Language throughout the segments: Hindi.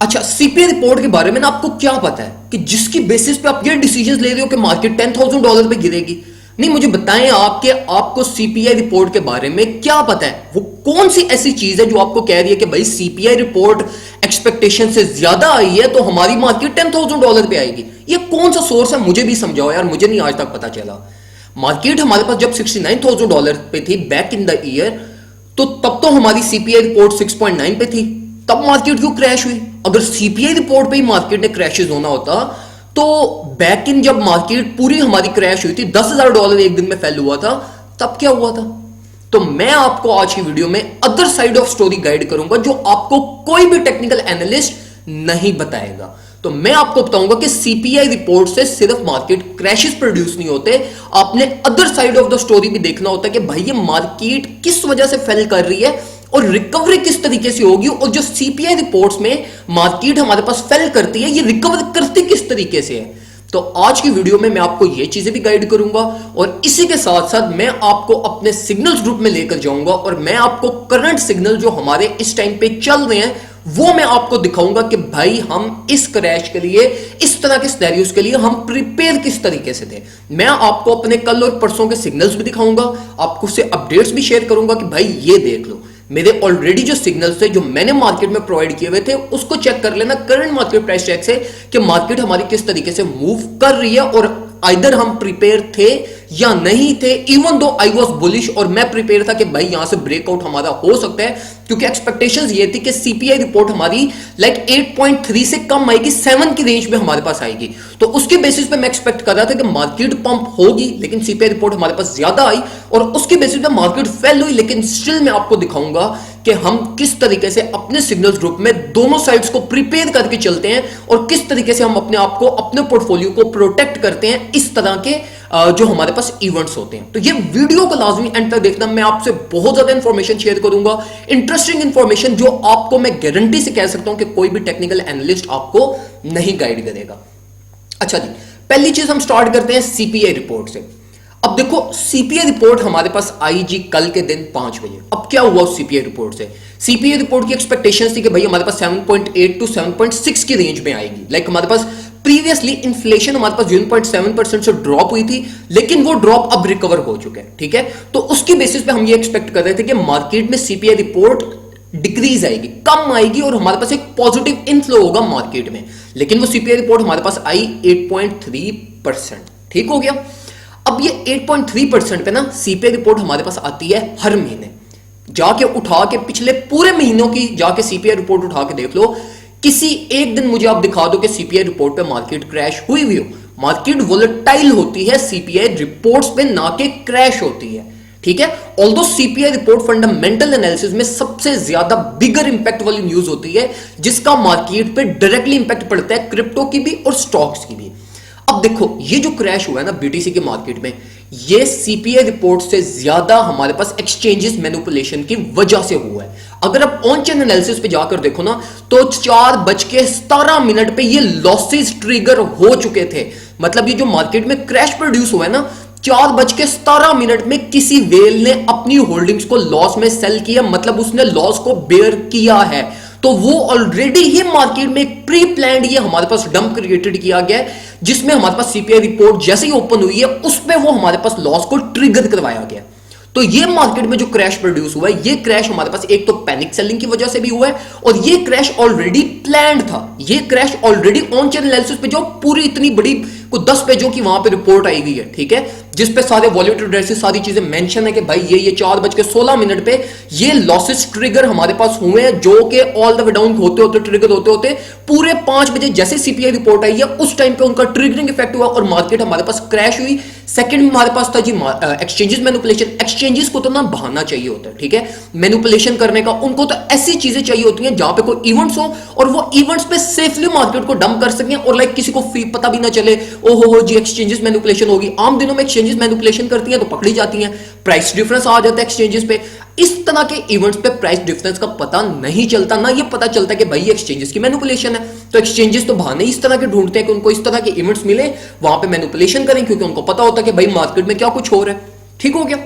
अच्छा, सीपीआई रिपोर्ट के बारे में ना आपको क्या पता है कि जिसकी बेसिस पे आप ये डिसीजन ले रहे हो कि मार्केट $10,000 पे गिरेगी? नहीं, मुझे बताएं आपके आपको सीपीआई रिपोर्ट के बारे में क्या पता है? वो कौन सी ऐसी चीज है जो आपको कह रही है कि भाई सीपीआई रिपोर्ट एक्सपेक्टेशन से ज्यादा आई है तो हमारी मार्केट $10,000 पे आएगी? ये कौन सा सोर्स है? मुझे भी समझाओ यार, मुझे नहीं आज तक पता चला। मार्केट हमारे पास जब $69,000 पे थी बैक इन द ईयर, तो तब तो हमारी सीपीआई रिपोर्ट 6.9 पे थी। तब मार्केट क्यों क्रैश हुई? अगर सीपीआई रिपोर्ट पे ही मार्केट ने क्रैशेस होना होता तो बैक इन जब मार्केट पूरी हमारी क्रैश हुई थी, $10,000 एक दिन में फेल हुआ था, तब क्या हुआ था? तो मैं आपको आज की वीडियो में other side of story guide करूंगा जो आपको कोई भी टेक्निकल एनालिस्ट नहीं बताएगा। तो मैं आपको बताऊंगा कि सीपीआई रिपोर्ट से सिर्फ मार्केट क्रैशेस प्रोड्यूस नहीं होते, आपने other side of the story भी देखना होता है कि भाई ये मार्केट किस वजह से फेल कर रही है और रिकवरी किस तरीके से होगी, और जो सीपीआई रिपोर्ट्स में मार्केट हमारे पास फेल करती है ये रिकवर करती किस तरीके से है। तो आज की वीडियो में मैं आपको ये चीजें भी गाइड करूंगा और इसी के साथ साथ मैं आपको अपने सिग्नल्स ग्रुप में लेकर जाऊंगा और मैं आपको करंट सिग्नल जो हमारे इस टाइम पे चल रहे हैं वो मैं आपको दिखाऊंगा कि भाई हम इस क्रैश के लिए, इस तरह के सिनेरियोज के लिए हम प्रिपेयर किस तरीके से थे। मैं आपको अपने कल और परसों के सिग्नल्स भी दिखाऊंगा, आपको उससे अपडेट्स भी शेयर करूंगा कि भाई ये देख लो मेरे ऑलरेडी जो सिग्नल्स थे जो मैंने मार्केट में प्रोवाइड किए हुए थे उसको चेक कर लेना करंट मार्केट प्राइस चेक से कि मार्केट हमारी किस तरीके से मूव कर रही है और आइदर हम प्रिपेयर थे या नहीं थे। Even though I was bullish और मैं प्रिपेयर था कि भाई यहां से ब्रेकआउट हमारा हो सकता है, क्योंकि एक्सपेक्टेशंस ये थी कि सीपीआई रिपोर्ट हमारी लाइक 8.3 से कम आएगी, 7 की रेंज में हमारे पास आएगी। तो उसके बेसिस पे मैं एक्सपेक्ट कर रहा था कि मार्केट पंप होगी, लेकिन सीपीआई रिपोर्ट हमारे पास ज्यादा आई और उसके बेसिस पे मार्केट फेल हुई। लेकिन स्टिल मैं आपको दिखाऊंगा कि हम किस तरीके से अपने सिग्नल्स ग्रुप में दोनों साइड्स को प्रिपेयर करके चलते हैं और किस तरीके से हम अपने आप को, अपने पोर्टफोलियो को प्रोटेक्ट करते हैं इस तरह के जो हमारे पास इवेंट्स होते हैं। तो ये वीडियो को लाजमी एंड तक देखना, मैं आपसे बहुत ज्यादा इंफॉर्मेशन शेयर करूंगा, इंटरेस्टिंग इंफॉर्मेशन जो आपको मैं गारंटी से कह सकता हूं कि कोई भी टेक्निकल एनालिस्ट आपको नहीं गाइड करेगा। अच्छा जी, पहली चीज हम स्टार्ट करते हैं सीपीआई रिपोर्ट से। अब देखो सीपीआई रिपोर्ट हमारे पास आई जी कल के दिन 5 बजे। अब क्या हुआ उस सीपीआई रिपोर्ट से? सीपीआई रिपोर्ट की एक्सपेक्टेशंस थी कि भाई हमारे पास 7.8 टू 7.6 की रेंज में आएगी। लाइक हमारे पास प्रीवियसली इन्फ्लेशन हमारे पास 0.7% से ड्रॉप हुई थी, लेकिन वो ड्रॉप अब रिकवर हो चुके हैं, ठीक है। तो उसकी बेसिस पे हम ये एक्सपेक्ट कर रहे थे कि मार्केट में सीपीआई रिपोर्ट डिक्रीज आएगी, कम आएगी और हमारे पास एक पॉजिटिव इनफ्लो होगा मार्केट में। लेकिन वो सीपीआई रिपोर्ट हमारे पास आई 8.3%, ठीक हो गया। अब ये 8.3% पे ना सीपीआई रिपोर्ट हमारे पास आती है हर महीने। जाके उठा के पिछले पूरे महीनों की जाके सीपीआई रिपोर्ट उठा के देख लो, किसी एक दिन मुझे आप दिखा दो कि सीपीआई रिपोर्ट पे मार्केट क्रैश हुई हुई हो। मार्केट वोलेटाइल होती है सीपीआई रिपोर्ट्स पे, ना कि क्रैश होती है, ठीक है। Although CPI report fundamental analysis में सबसे ज्यादा बिगर इंपैक्ट वाली न्यूज होती है जिसका मार्केट पे डायरेक्टली इंपैक्ट पड़ता है क्रिप्टो की भी और स्टॉक्स की भी। अब देखो ये जो क्रैश हुआ है ना बीटीसी के मार्केट में, ये सीपीआई रिपोर्ट से ज्यादा हमारे पास एक्सचेंजेस मैनिपुलेशन की वजह से हुआ है। अगर आप ऑन चेन एनालिसिस पे जाकर देखो ना तो 4:17 पे ये लॉसेस ट्रिगर हो चुके थे। मतलब ये जो मार्केट में क्रैश प्रोड्यूस हुआ है ना, 4:17 में किसी वेल ने अपनी होल्डिंग्स को लॉस में सेल किया, मतलब उसने लॉस को बेयर किया है। तो वो ऑलरेडी ही मार्केट में एक प्री प्लान्ड ये हमारे पास डंप क्रिएटेड किया गया है, जिसमें हमारे पास सीपीआई रिपोर्ट जैसे ही ओपन हुई है उसमें वो हमारे पास लॉस को ट्रिगर करवाया गया। तो ये मार्केट में जो क्रैश प्रोड्यूस हुआ है, ये क्रैश हमारे पास एक तो पैनिक सेलिंग की वजह से भी हुआ है और ये क्रैश ऑलरेडी प्लान्ड था। ये crash already on chain analysis पे जो पूरी इतनी बड़ी को 10 पेजों की वहां पे रिपोर्ट आई हुई है, ठीक है, जिसपे सारे वॉल्यूटरी एड्रेसेस सारी चीजें मेंशन है कि भाई ये 4:16 पे ये लॉसेस ट्रिगर हमारे पास हुए हैं, जो कि ऑल द वे डाउन होते होते ट्रिगर होते होते पूरे 5 बजे जैसे सीपीआई रिपोर्ट आई है उस टाइम पे उनका ट्रिगरिंग इफेक्ट हुआ और मार्केट हमारे पास क्रैश हुई। सेकंड हमारे पास था जी एक्सचेंजेस मैनिपुलेशन। एक्सचेंजेस को तो ना बहाना चाहिए होता है, ठीक है, मैनिपुलेशन करने का। उनको तो ऐसी चीजें चाहिए होती हैं जहां पे कोई इवेंट्स हो और वो इवेंट्स पे सेफली मार्केट को डंप कर सकें और लाइक किसी को पता भी ना चले ओहो जी एक्सचेंजेस मैनिपुलेशन होगी। आम दिनों में एक्सचेंजेस मैनिपुलेशन करती हैं तो पकड़ी जाती हैं, प्राइस डिफरेंस आ जाता है एक्सचेंजेस पे। इस तरह के इवेंट्स पे प्राइस डिफरेंस का पता नहीं चलता, ना ये पता चलता कि भाई ये एक्सचेंजेस की मैनिपुलेशन है। तो एक्सचेंजेस तो बहाने इस तरह के ढूंढते हैं कि उनको इस तरह के इवेंट्स मिले, वहां पे मैनिपुलेशन करें, क्योंकि उनको पता होता है कि भाई मार्केट में क्या कुछ हो रहा है, ठीक हो गया।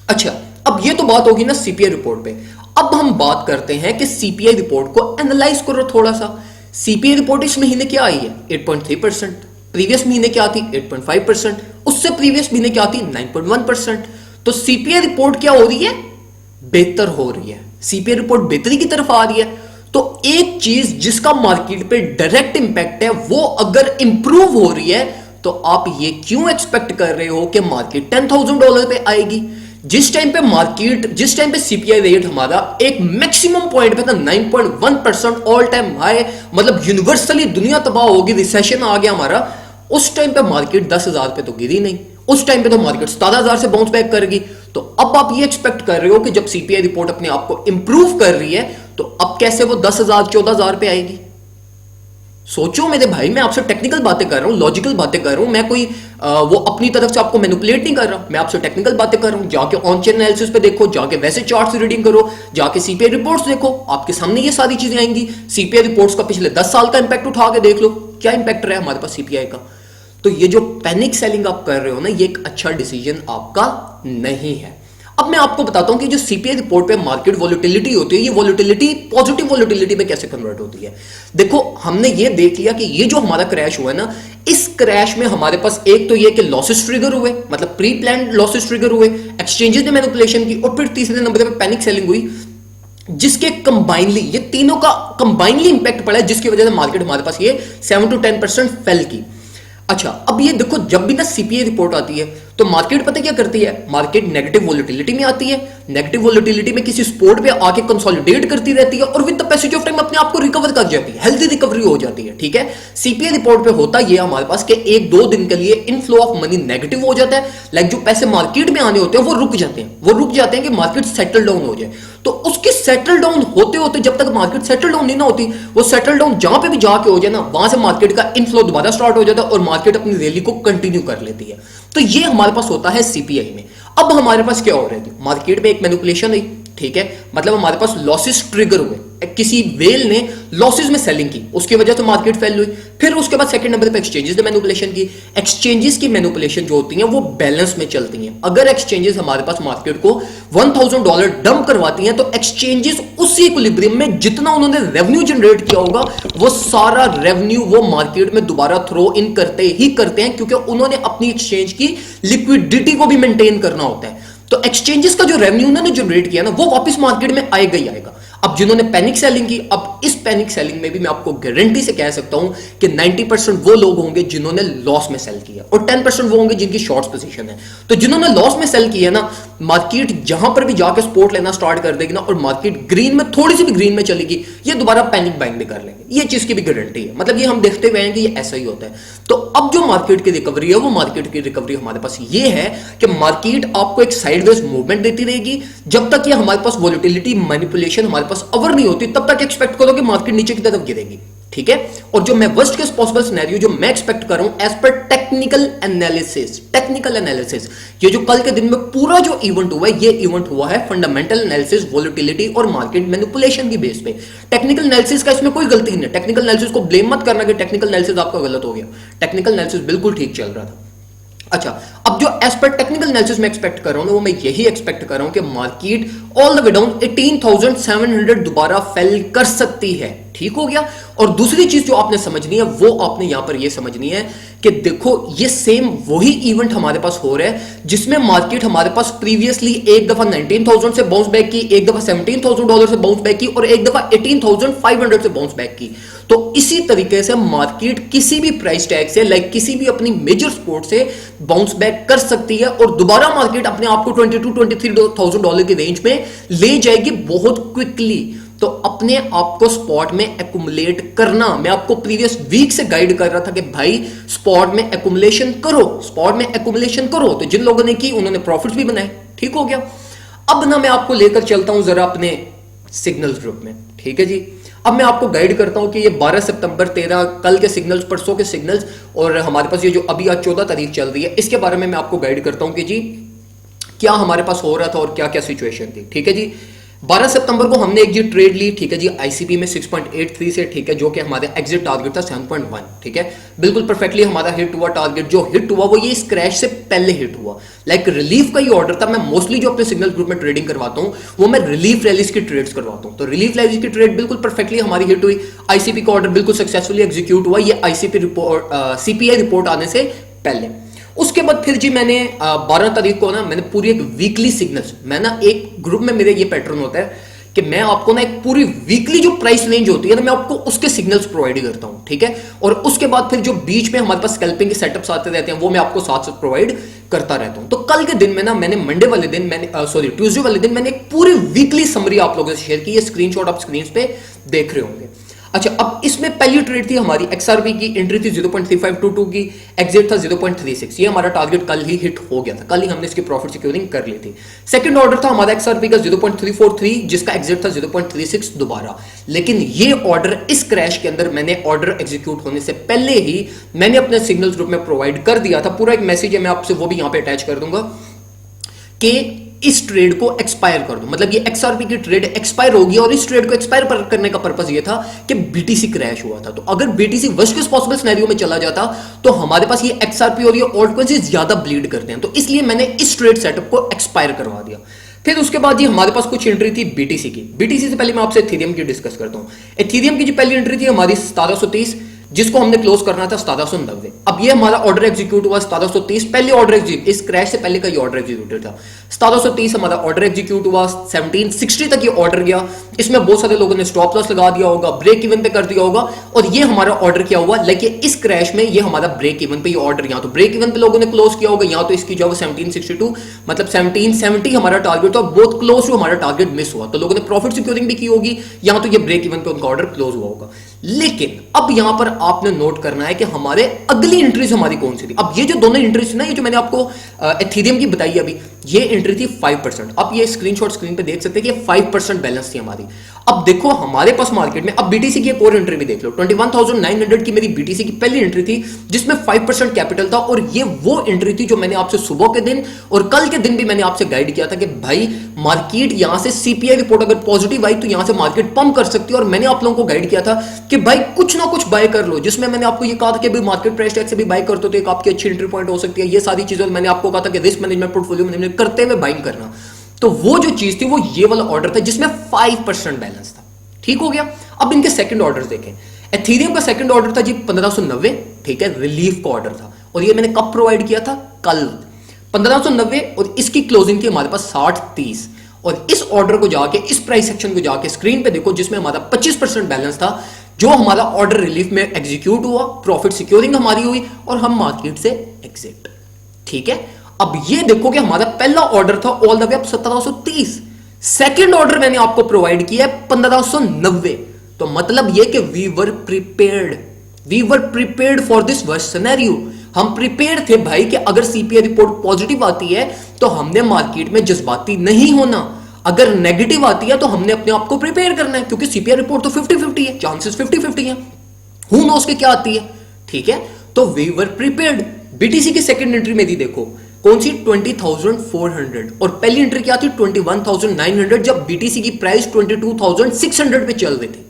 अच्छा, अब ये तो बात होगी ना सीपीआई रिपोर्ट पे। अब हम बात करते हैं कि सीपीआई रिपोर्ट को एनालाइज करो थोड़ा सा। सीपीआई रिपोर्ट इस महीने क्या आई है? 8.3%। प्रीवियस महीने क्या थी? 8.5%। उससे प्रीवियस महीने क्या थी? 9.1%। तो सीपीआई रिपोर्ट क्या हो रही है? बेहतर हो रही है। सीपीआई रिपोर्ट बेहतरी की तरफ आ रही है। तो एक चीज जिसका मार्केट पे डायरेक्ट इंपैक्ट है, वो अगर इंप्रूव हो रही है, तो आप ये क्यों एक्सपेक्ट कर रहे हो कि मार्केट $10,000 पे आएगी? जिस टाइम पे सीपीआई रेट हमारा एक मैक्सिमम पॉइंट पे था, 9.1% ऑल टाइम हाई, मतलब यूनिवर्सली दुनिया तबाह होगी, रिसेशन आ गया हमारा, उस टाइम पे मार्केट 10,000 पे तो गिरी नहीं। उस टाइम पे तो मार्केट 17,000 से बाउंस बैक करेगी। तो अब आप ये एक्सपेक्ट कर रहे हो कि जब सीपीआई रिपोर्ट अपने आप को इंप्रूव कर रही है, तो अब कैसे वो 10,000 14,000 पे आएगी? सोचो मेरे भाई, मैं आपसे टेक्निकल बातें कर रहा हूं, लॉजिकल बातें कर रहा हूं, मैं कोई वो अपनी तरफ से आपको मैनिपुलेट नहीं कर रहा, मैं आपसे टेक्निकल बातें कर रहा हूं। जाके ऑन चेन एनालिसिस पे देखो, जाके वैसे चार्ट्स रीडिंग करो, जाके सीपीआई रिपोर्ट्स देखो, आपके सामने ये सारी चीजें आएंगी। सीपीआई रिपोर्ट्स का पिछले 10 साल का इंपैक्ट उठा के देख लो, क्या इंपैक्ट रहा है हमारे पास सीपीआई का। तो ये जो पैनिक सेलिंग आप कर रहे हो ना, ये एक अच्छा डिसीजन आपका नहीं है। अब मैं आपको बताता हूं कि जो सीपीआई रिपोर्ट पे मार्केट वोलेटिलिटी होती है, ये वोलेटिलिटी पॉजिटिव वोलेटिलिटी में कैसे कन्वर्ट होती है। देखो, हमने ये देख लिया कि ये जो हमारा क्रैश हुआ है ना, इस क्रैश में हमारे पास एक तो ये कि लॉसेस ट्रिगर हुए, मतलब प्री प्लान्ड लॉसेस ट्रिगर हुए, एक्सचेंजेस ने मैनिपुलेशन की, और फिर तीसरे नंबर पे पैनिक सेलिंग हुई, जिसके कंबाइनली, ये तीनों का कंबाइनली इंपैक्ट पड़ा है, जिसकी वजह से मार्केट हमारे पास ये 7 to 10% फेल की। अच्छा, अब ये देखो, जब भी ना सीपीआई रिपोर्ट आती है, तो मार्केट पता क्या करती है? मार्केट नेगेटिव वोलेटिलिटी में आती है, नेगेटिव वोलेटिलिटी में किसी स्पोर्ट पे आके कंसोलिडेट करती रहती है, और with the passage of time अपने आप को रिकवर कर जाती है, हेल्दी रिकवरी हो जाती है। ठीक है, सीपीआई रिपोर्ट पे होता ये हमारे पास कि 1-2 दिन के लिए इनफ्लो ऑफ मनी नेगेटिव हो जाता है, लाइक जो पैसे मार्केट में आने होते हैं वो रुक जाते हैं, कि मार्केट सेटल डाउन हो जाए। तो उसके सेटल डाउन होते होते, जब तक मार्केट सेटल डाउन नहीं ना होती, वो सेटल डाउन जहां पे भी जाके हो जाए ना, वहां से मार्केट का इनफ्लो दोबारा स्टार्ट हो जाता है और मार्केट अपनी रैली को कंटिन्यू कर लेती है। तो ये हमारे पास होता है सीपीआई में। अब हमारे पास क्या हो रहा है? मार्केट में एक मैनिपुलेशन हुई, ठीक है, मतलब हमारे पास लॉसेस ट्रिगर हुए, किसी वेल ने लॉसेस में सेलिंग की, उसकी वजह से मार्केट फेल हुई। फिर उसके बाद सेकंड नंबर पे एक्सचेंजेस ने मैनिपुलेशन की। एक्सचेंजेस की मैनिपुलेशन जो होती हैं वो बैलेंस में चलती हैं। अगर एक्सचेंजेस हमारे पास मार्केट को $1,000 डंप करवाती हैं, तो एक्सचेंजेस उसी इक्विलिब्रियम में जितना उन्होंने रेवेन्यू जनरेट किया होगा, वो सारा रेवेन्यू वो मार्केट में दोबारा थ्रो इन करते हैं, क्योंकि उन्होंने अपनी एक्सचेंज की लिक्विडिटी को भी मेंटेन करना होता है। तो एक्सचेंजेस का जो रेवेन्यू उन्होंने जनरेट किया ना, वो वापस मार्केट में आएगा ही आएगा। अब जिन्होंने पैनिक सेलिंग की, अब इस पैनिक सेलिंग में भी मैं आपको गारंटी से कह सकता हूं कि 90% वो लोग होंगे जिन्होंने लॉस में सेल किया, और 10% वो होंगे जिनकी शॉर्ट पोजीशन है। तो जिन्होंने लॉस में सेल किया ना, मार्केट जहां पर भी जाके सपोर्ट लेना स्टार्ट कर देगी ना, और मार्केट ग्रीन में, थोड़ी सी भी ग्रीन में चलेगी, ये दोबारा पैनिक बाइंग भी कर लेंगे। ये चीज की भी गारंटी है, मतलब ये हम देखते हुए हैं कि ये ऐसा ही होता है। तो अब जो मार्केट की रिकवरी है, वो मार्केट की रिकवरी हमारे पास ये है कि मार्केट आपको एक साइडवेज मूवमेंट देती रहेगी, जब तक ये हमारे पास वोलेटिलिटी मैनिपुलेशन हमारे पास अवर नहीं होती, तब तक एक्सपेक्ट करो कि मार्केट नीचे की तरफ गिरेगी। ठीक है, और जो मैं वर्स्ट केस पॉसिबल सिनेरियो जो मैं एक्सपेक्ट कर रहा हूं एज पर टेक्निकल एनालिसिस, ये जो कल के दिन में पूरा जो इवेंट हुआ है, ये इवेंट हुआ है फंडामेंटल एनालिसिस, वोलेटिलिटी और मार्केट मैनिपुलेशन की बेस पे। टेक्निकल एनालिसिस का इसमें कोई गलती नहीं है। टेक्निकल एनालिसिस को ब्लेम मत करना कि टेक्निकल एनालिसिस आपका गलत हो गया। टेक्निकल एनालिसिस बिल्कुल ठीक चल रहा था। अच्छा, अब जो एज पर टेक्निकल एनालिसिस में एक्सपेक्ट कर रहा हूं ना, वो मैं यही एक्सपेक्ट कर रहा हूं कि market all the way down 18,700 दोबारा फेल कर सकती है। ठीक हो गया। और दूसरी चीज जो आपने समझनी है, वो आपने यहां पर ये समझनी है कि देखो, ये सेम वही इवेंट हमारे पास हो रहा है जिसमें मार्केट हमारे पास प्रीवियसली एक दफा 19,000 से बाउंस बैक की, एक दफा $17,000 से बाउंस बैक की, और एक दफा 18,500 से बाउंस बैक की। तो इसी तरीके से मार्केट किसी भी प्राइस टैग से, लाइक किसी भी अपनी मेजर सपोर्ट से बाउंस बैक कर सकती है, और दोबारा मार्केट अपने आप को $22,000-23,000 की रेंज में ले जाएगी बहुत क्विकली। तो अपने आप को स्पॉट में एक्युमुलेट करना, मैं आपको प्रीवियस वीक से गाइड कर रहा था कि भाई स्पॉट में एक्युमुलेशन करो, तो जिन लोगों ने की उन्होंने प्रॉफिट्स भी बनाए। ठीक हो गया। अब ना मैं आपको लेकर चलता हूं जरा अपने सिग्नल्स ग्रुप में। ठीक है जी, अब मैं आपको गाइड करता हूं कि ये 12 सितंबर 13 कल के सिग्नल्स, परसों के सिग्नल्स, और हमारे पास ये जो अभी आज 14 तारीख चल रही है, इसके बारे में मैं आपको गाइड करता हूं कि जी क्या हमारे पास हो रहा था और क्या क्या सिचुएशन थी। ठीक है जी, 12 सितंबर को हमने एक ये ट्रेड ली, ठीक है जी, आईसीपी में 6.83 से, ठीक है, जो कि हमारा एग्जिट टारगेट था 7.1, ठीक है, बिल्कुल परफेक्टली हमारा हिट हुआ टारगेट। जो हिट हुआ वो ये इस क्रैश से पहले हिट हुआ, लाइक रिलीफ का ये ऑर्डर था। मैं मोस्टली जो अपने सिग्नल ग्रुप में ट्रेडिंग करवाता हूं वो मैं रिलीफ रैलीज की ट्रेड्स करवाता हूं, तो रिलीफ रैलीज की ट्रेड बिल्कुल परफेक्टली हमारी हिट हुई। आईसीपी का ऑर्डर बिल्कुल सक्सेसफुली एग्जीक्यूट हुआ, ये आईसीपी रिपोर्ट सीपीआई रिपोर्ट आने से पहले। उसके बाद फिर जी मैंने 12 तारीख को ना मैंने पूरी एक वीकली सिग्नल्स, मैं ना एक ग्रुप में मेरे ये पैटर्न होता है कि मैं आपको ना एक पूरी वीकली जो प्राइस रेंज होती है ना मैं आपको उसके सिग्नल्स प्रोवाइड करता हूं, ठीक है, और उसके बाद फिर जो बीच में हमारे पास स्कैल्पिंग के सेटअप्स आते रहते हैं वो मैं आपको साथ साथ प्रोवाइड करता रहता हूं। तो कल के दिन में ना मैंने मंडे वाले दिन मैंने ट्यूसडे वाले दिन मैंने एक पूरी वीकली समरी आप लोगों से शेयर की, ये स्क्रीनशॉट आप स्क्रीन पे देख रहे होंगे। अच्छा, अब इसमें पहली ट्रेड थी हमारी एक्सआरपी की, एंट्री थी 0.3522 की, एग्जिट था 0.36, ये हमारा टारगेट कल ही हिट हो गया था, कल ही हमने इसकी प्रॉफिट सिक्योरिंग कर ली थी। सेकंड ऑर्डर था हमारा एक्सआरपी का 0.343, जिसका एग्जिट था 0.36 दोबारा, लेकिन ये ऑर्डर इस क्रैश के अंदर मैंने ऑर्डर एग्जीक्यूट होने से पहले ही मैंने अपने सिग्नल्स ग्रुप में प्रोवाइड कर दिया था। पूरा एक मैसेज है, मैं आपसे वो भी यहां पे अटैच कर दूंगा कि इस ट्रेड को एक्सपायर कर दो, मतलब ये एक्सआरपी की ट्रेड एक्सपायर होगी, और इस ट्रेड को एक्सपायर करने का पर्पस ये था कि बीटीसी क्रैश हुआ था। तो अगर BTC worst case possible scenario में चला जाता तो हमारे पास ये एक्सआरपी और ये ऑल्ट कॉइन्स ज्यादा ब्लीड करते हैं, तो इसलिए मैंने इस ट्रेड सेटअप को एक्सपायर करवा दिया। फिर उसके बाद ये हमारे पास कुछ एंट्री थी बीटीसी की। बीटीसी से पहले मैं आपसे एथेरियम की डिस्कस करता हूं। एथेरियम की जो पहली एंट्री थी हमारी 1730, जिसको हमने क्लोज करना था 1790। अब ये हमारा ऑर्डर एग्जीक्यूट हुआ 1730, पहले ऑर्डर एग्जीक्यूट, इस क्रैश से पहले का ये ऑर्डर एग्जीक्यूटेड था। 1730 हमारा ऑर्डर एग्जीक्यूट हुआ, 1760 तक ये ऑर्डर गया, इसमें बहुत सारे लोगों ने स्टॉप लॉस लगा दिया होगा, ब्रेक इवन पे कर दिया होगा, और ये हमारा ऑर्डर क्या हुआ, लाइक इस क्रैश में ये हमारा ब्रेक इवन पे ये ऑर्डर, यहाँ तो ब्रेक इवन पे लोगों ने क्लोज किया होगा, यहाँ तो इसकी जो 1762 मतलब 1770 हमारा टारगेट था, बहुत क्लोज टू हमारा टारगेट मिस हुआ, तो लोगों ने प्रॉफिट सिक्योरिंग भी की होगी, यहाँ तो ये ब्रेक इवन पे उनका ऑर्डर क्लोज हुआ होगा। लेकिन अब यहां पर आपने नोट करना है कि हमारे अगली एंट्रीज हमारी कौन सी थी। अब ये जो दोनों एंट्रीज थी ना, ये जो मैंने आपको एथेरियम की बताई अभी, ये एंट्री थी 5%। अब ये स्क्रीनशॉट स्क्रीन पे देख सकते हैं कि 5% बैलेंस थी हमारी। अब देखो हमारे पास मार्केट में, अब बीटीसी की एक और एंट्री भी देख लो, 21,900 की मेरी बीटीसी की पहली एंट्री थी, जिसमें 5% कैपिटल था, और ये वो एंट्री थी जो मैंने आपसे सुबह के दिन और कल के दिन भी मैंने आपसे गाइड किया था कि भाई मार्केट यहां से सीपीआई रिपोर्ट अगर पॉजिटिव आई तो यहां से मार्केट पंप कर सकती है, और मैंने आप लोगों को गाइड किया था कि भाई कुछ ना कुछ बाय कर लो, जिसमें मैंने आपको ये कहा था कि भाई मार्केट प्राइस टैग से भी बाय करते हो तो एक आपकी अच्छी एंट्री पॉइंट हो सकती है। ये सारी चीजें मैंने आपको कहा था कि रिस्क मैनेजमेंट पोर्टफोलियो मैनेजमेंट करते हुए बाइंग करना, तो वो जो चीज थी वो ये वाला ऑर्डर था जिसमें 5% बैलेंस था। ठीक हो गया। अब इनके सेकंड ऑर्डर देखें। एथेरियम का सेकंड ऑर्डर था जी 1590, ठीक है, रिलीफ का ऑर्डर था, और ये मैंने कब प्रोवाइड किया था, कल 1590, और इसकी क्लोजिंग थी हमारे पास 60.30, और इस ऑर्डर को जाके इस प्राइस सेक्शन को जाके स्क्रीन पे देखो, जिसमें हमारा 25% बैलेंस था, जो हमारा ऑर्डर रिलीफ में एग्जीक्यूट हुआ, प्रॉफिट सिक्योरिंग हमारी हुई, और हम मार्केट से एग्जिट। ठीक है। अब ये देखो कि हमारा पहला ऑर्डर था all the way up 1730, second order मैंने आपको प्रोवाइड किया है 1590, तो मतलब ये कि we were prepared for this worst scenario. हम प्रिपेयर थे भाई कि अगर सीपीआई रिपोर्ट पॉजिटिव आती है तो हमने मार्केट में जज्बाती नहीं होना, अगर नेगेटिव आती है तो हमने अपने आप को प्रिपेयर करना है, क्योंकि सीपीआई रिपोर्ट तो 50-50 है, चांसेस 50-50 है, हु नोस के क्या आती है। ठीक है, तो वी वर प्रिपेयर्ड। बीटीसी की सेकंड एंट्री में दी देखो कौन सी, 20,400, और पहली एंट्री क्या थी 21,900, जब बीटीसी की प्राइस 22,600 पे चल रही थी।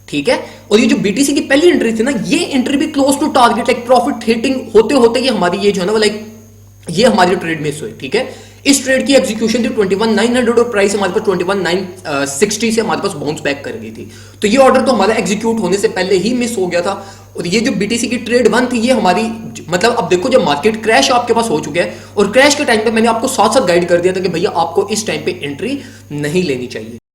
ठीक है, और ये जो बीटीसी की पहली एंट्री थी ना, ये एंट्री भी close to target, like profit hitting होते होते ये हमारी ये जो है ना, लाइक ये हमारी ट्रेड मिस हुई। ठीक है, इस ट्रेड की एग्जीक्यूशन थी 21,900 और प्राइस हमारे पास 21,960 से हमारे पास बाउंस बैक कर गई थी, तो ये ऑर्डर तो हमारा एग्जीक्यूट होने से पहले ही मिस हो गया था। और ये जो बीटीसी की ट्रेड 1 थी, ये हमारी मतलब अब देखो जब मार्केट क्रैश आपके पास हो चुका है, और क्रैश के टाइम पे मैंने आपको साथ साथ गाइड कर दिया था कि भैया आपको इस टाइम पे एंट्री नहीं लेनी चाहिए।